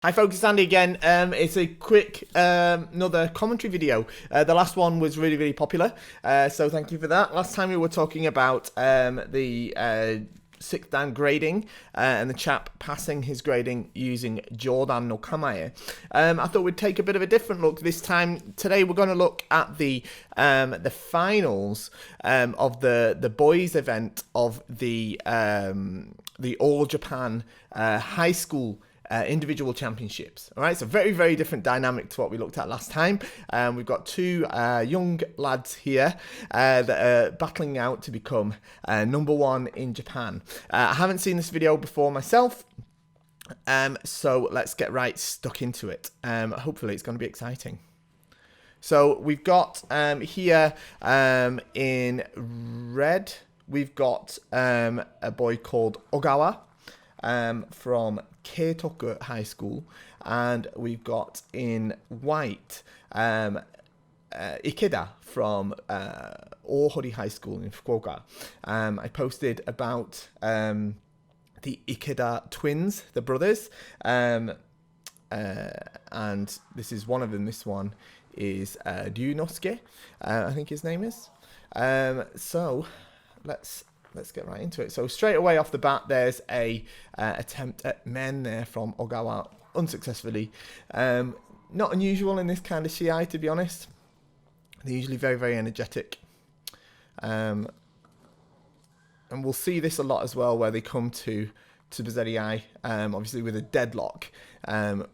Hi folks, it's Andy again. It's a quick another commentary video. The last one was really popular, so thank you for that. Last time we were talking about the 6th dan grading and the chap passing his grading using Jordan no Kamae. I thought we'd take a bit of a different look this time. Today we're going to look at the finals of the boys event of the All Japan high school individual championships. All right, so very different dynamic to what we looked at last time. We've got two young lads here that are battling out to become #1 in Japan. I haven't seen this video before myself, so let's get right stuck into it. Hopefully it's going to be exciting. So we've got here in red, we've got a boy called Ogawa from Keitoku High School, and we've got in white Ikeda from Ohori High School in Fukuoka. I posted about the Ikeda twins, the brothers, and this is one of them. This one is Ryunosuke, I think his name is. So let's get right into it. So straight away off the bat, there's a attempt at men there from Ogawa, unsuccessfully. Not unusual in this kind of Shiai, to be honest. They're usually very energetic. And we'll see this a lot as well, where they come to Tsubazeriai, obviously with a deadlock,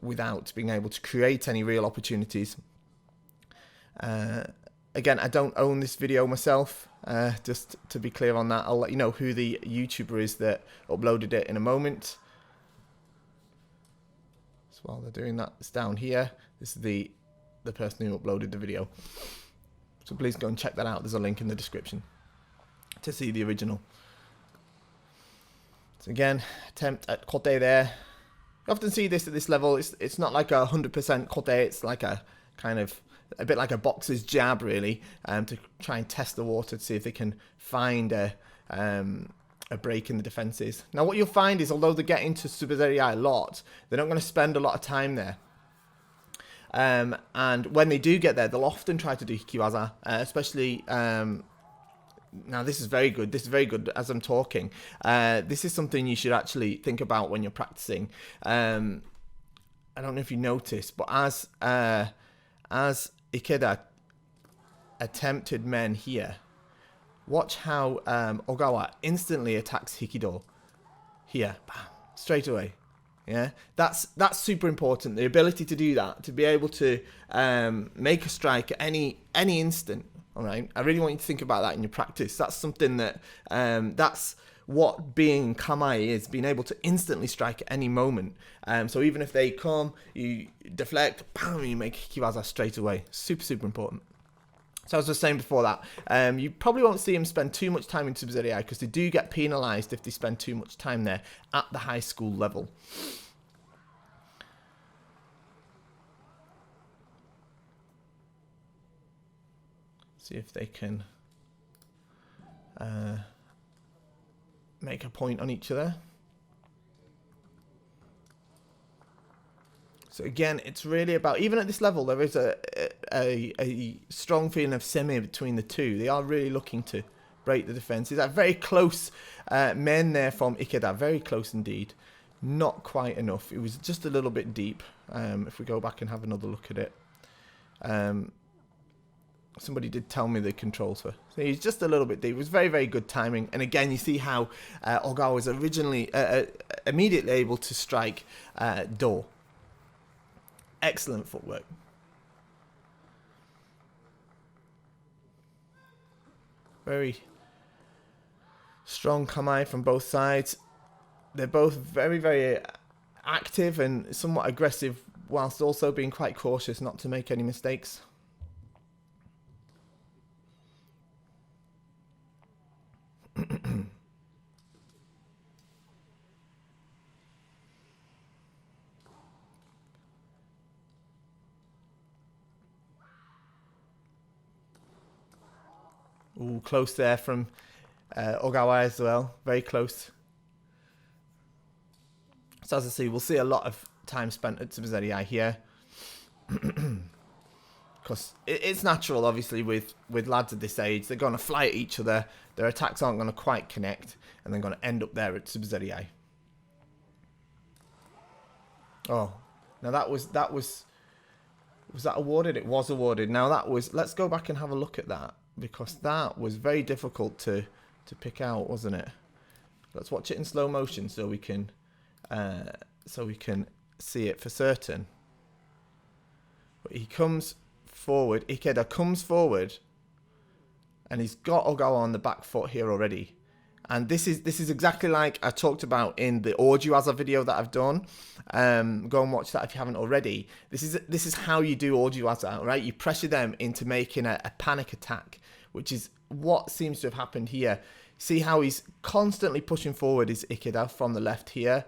without being able to create any real opportunities. Again, I don't own this video myself, just to be clear on that. I'll let you know who the YouTuber is that uploaded it in a moment. So while they're doing that, it's down here. This is the person who uploaded the video. So please go and check that out. There's a link in the description to see the original. So again, attempt at kote there. You often see this at this level. It's not like 100% kote. It's like a kind of a bit like a boxer's jab, really, to try and test the water to see if they can find a break in the defenses. Now, what you'll find is, although they get into Tsubazeriai a lot, they're not going to spend a lot of time there. And when they do get there, they'll often try to do hikiwaza, especially. Now, this is very good. This is very good as I'm talking. This is something you should actually think about when you're practicing. I don't know if you noticed, but as Ikeda attempted men here, watch how Ogawa instantly attacks Hikido here, bam, straight away. Yeah, that's super important. The ability to do that, to be able to make a strike at any instant. All right, I really want you to think about that in your practice. That's something that that's what being kamae is, being able to instantly strike at any moment. So even if they come, you deflect, bam, you make hikiwaza straight away. Super important. So as I was saying before that, you probably won't see them spend too much time in Tsubazeriai, because they do get penalised if they spend too much time there at the high school level. See if they can make a point on each other. So again, it's really about, even at this level, there is a strong feeling of semi between the two. They are really looking to break the defenses. That very close men there from Ikeda, very close indeed. Not quite enough. It was just a little bit deep. If we go back and have another look at it. Somebody did tell me the controls were. So he's just a little bit deep. It was very good timing. And again, you see how Ogawa was originally immediately able to strike Do. Excellent footwork. Very strong kamae from both sides. They're both very active and somewhat aggressive, whilst also being quite cautious not to make any mistakes. Ooh, close there from Ogawa as well. Very close. So as I see, we'll see a lot of time spent at Tsubazeri here. Because it's natural, obviously, with lads of this age. They're going to fly at each other. Their attacks aren't going to quite connect. And they're going to end up there at Tsubazeri. Oh, now was that awarded? It was awarded. Now that was, let's go back and have a look at that, because that was very difficult to pick out, wasn't it? Let's watch it in slow motion so we can see it for certain. But he comes forward. Ikeda comes forward, and he's got Ogawa on the back foot here already. And this is exactly like I talked about in the Orjuwaza video that I've done. Go and watch that if you haven't already. This is how you do Orjuwaza, right? You pressure them into making a panic attack, which is what seems to have happened here. See how he's constantly pushing forward is Ikeda from the left here.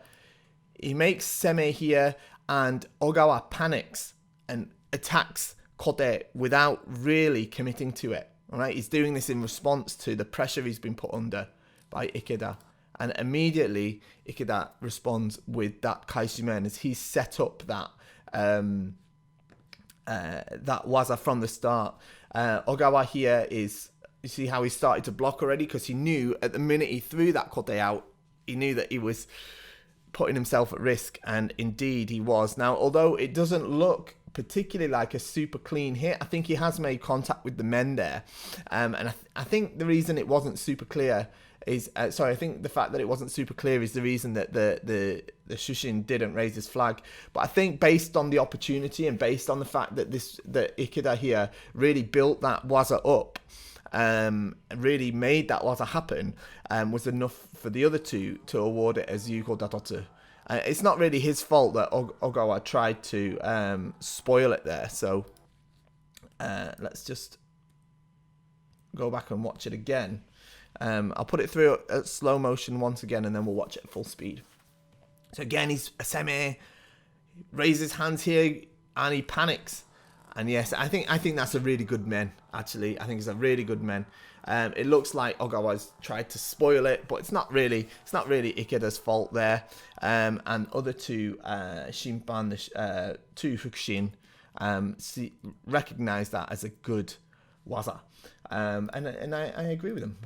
He makes Seme here, and Ogawa panics and attacks Kote without really committing to it. All right, he's doing this in response to the pressure he's been put under by Ikeda, and immediately Ikeda responds with that Kaishimen as he's set up that that waza from the start. Ogawa here is, you see how he started to block already, because he knew at the minute he threw that Kote out, he knew that he was putting himself at risk, and indeed he was. Now, although it doesn't look particularly like a super clean hit, I think he has made contact with the men there, and I think the reason it wasn't super clear is I think the fact that it wasn't super clear is the reason that the Shushin didn't raise his flag. But I think based on the opportunity and based on the fact that Ikeda here really built that waza up, really made that waza happen, was enough for the other two to award it as Yuko Datotsu. It's not really his fault that Ogawa tried to spoil it there. So let's just go back and watch it again. I'll put it through at slow motion once again, and then we'll watch it at full speed. So again, he's a Seme, raises his hands here, and he panics. And yes, I think that's a really good men. Actually, I think it's a really good men. It looks like Ogawa's tried to spoil it, but it's not really Ikeda's fault there. And other two Shimpan, the two Fukushin, recognize that as a good waza. And I agree with them.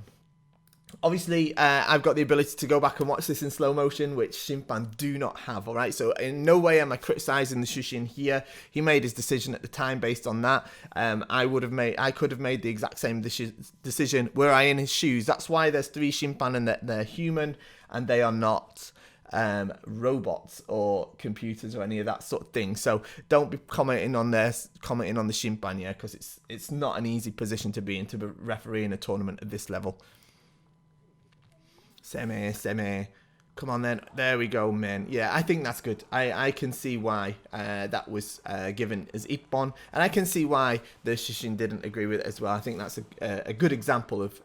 Obviously, I've got the ability to go back and watch this in slow motion, which Shimpan do not have, all right? So in no way am I criticizing the Shushin here. He made his decision at the time based on that. I could have made the exact same decision were I in his shoes. That's why there's 3 Shimpan, and they're human, and they are not robots or computers or any of that sort of thing. So don't be commenting on the Shimpan, yeah, because it's not an easy position to be in, to be refereeing a tournament at this level. Seme. Come on then. There we go, men. Yeah, I think that's good. I can see why that was given as Ippon, and I can see why the Shushin didn't agree with it as well. I think that's a good example of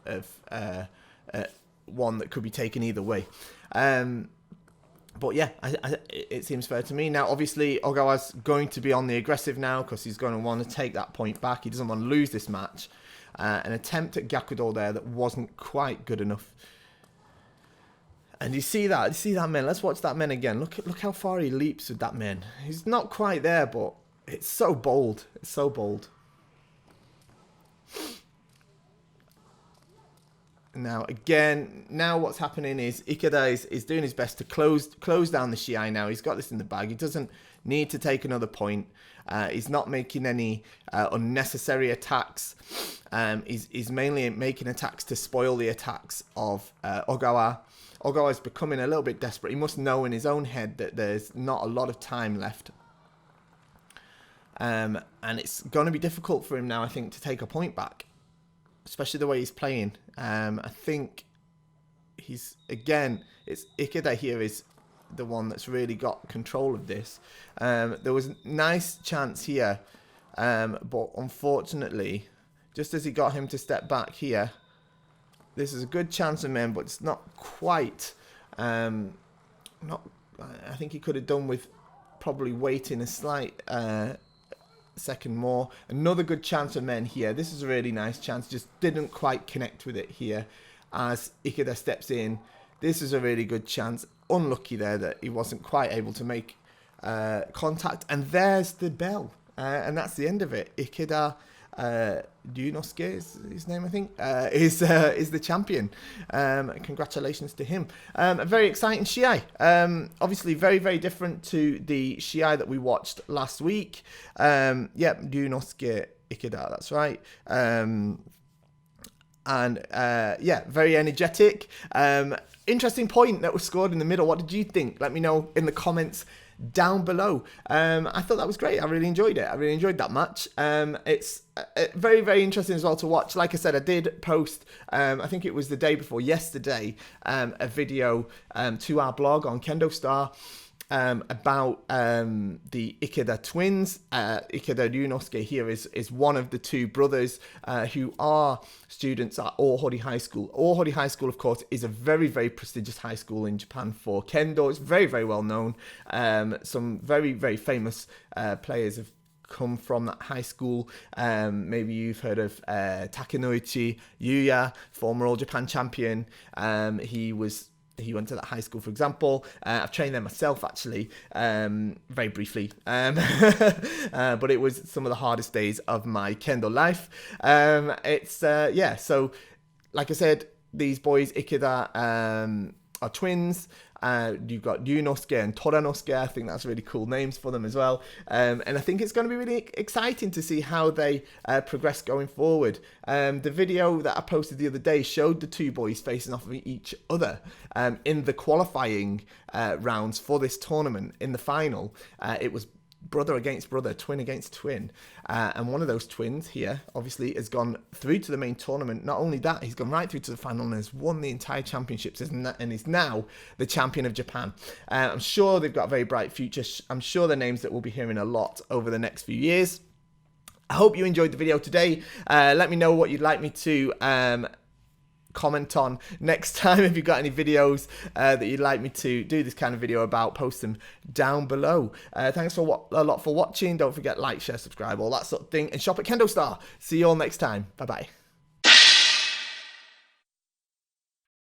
one that could be taken either way. But yeah, it seems fair to me. Now, obviously, Ogawa's going to be on the aggressive now, because he's going to want to take that point back. He doesn't want to lose this match. An attempt at Gyakudo there that wasn't quite good enough. And you see that man. Let's watch that man again. Look how far he leaps with that man. He's not quite there, but it's so bold. It's so bold. Now again, what's happening is Ikeda is doing his best to close down the Shiai now. He's got this in the bag. He doesn't need to take another point. He's not making any unnecessary attacks. He's mainly making attacks to spoil the attacks of Ogawa. Ogawa is becoming a little bit desperate. He must know in his own head that there's not a lot of time left. And it's going to be difficult for him now, I think, to take a point back, especially the way he's playing. I think it's Ikeda here is the one that's really got control of this. There was a nice chance here, but unfortunately, just as he got him to step back here, this is a good chance of men, but it's not quite. I think he could have done with probably waiting a slight second more. Another good chance of men here. This is a really nice chance. Just didn't quite connect with it here as Ikeda steps in. This is a really good chance. Unlucky there that he wasn't quite able to make contact. And there's the bell. And that's the end of it. Ikeda Ryunosuke is his name, I think, is the champion. Congratulations to him. A very exciting Shiai. Obviously, very, very different to the Shiai that we watched last week. Ryunosuke Ikeda, that's right. Very energetic. Interesting point that was scored in the middle. What did you think? Let me know in the comments down below. I thought that was great. I really enjoyed it. I really enjoyed that match. It's very, very interesting as well to watch. Like I said, I did post, I think it was the day before yesterday, a video to our blog on KendoStar about the Ikeda twins. Ikeda Ryunosuke here is one of the two brothers who are students at Ohori High School. Ohori High School, of course, is a very, very prestigious high school in Japan for Kendo. It's very, very well known. Some very, very famous players have come from that high school. Maybe you've heard of Takenouchi Yuya, former All Japan champion. He went to that high school, for example. I've trained there myself, actually, very briefly. But it was some of the hardest days of my Kendo life. So, like I said, these boys, Ikeda, are twins. You've got Ryunosuke and Toranosuke. I think that's really cool names for them as well. And I think it's going to be really exciting to see how they progress going forward. The video that I posted the other day showed the two boys facing off of each other in the qualifying rounds for this tournament. In the final, it was brother against brother, twin against twin. And one of those twins here, obviously, has gone through to the main tournament. Not only that, he's gone right through to the final and has won the entire championships and is now the champion of Japan. I'm sure they've got a very bright future. I'm sure they're names that we'll be hearing a lot over the next few years. I hope you enjoyed the video today. Let me know what you'd like me to comment on next time. If you've got any videos that you'd like me to do this kind of video about, post them down below. Thanks a lot for watching. Don't forget, like, share, subscribe, all that sort of thing, and shop at KendoStar. See you all next time. Bye bye.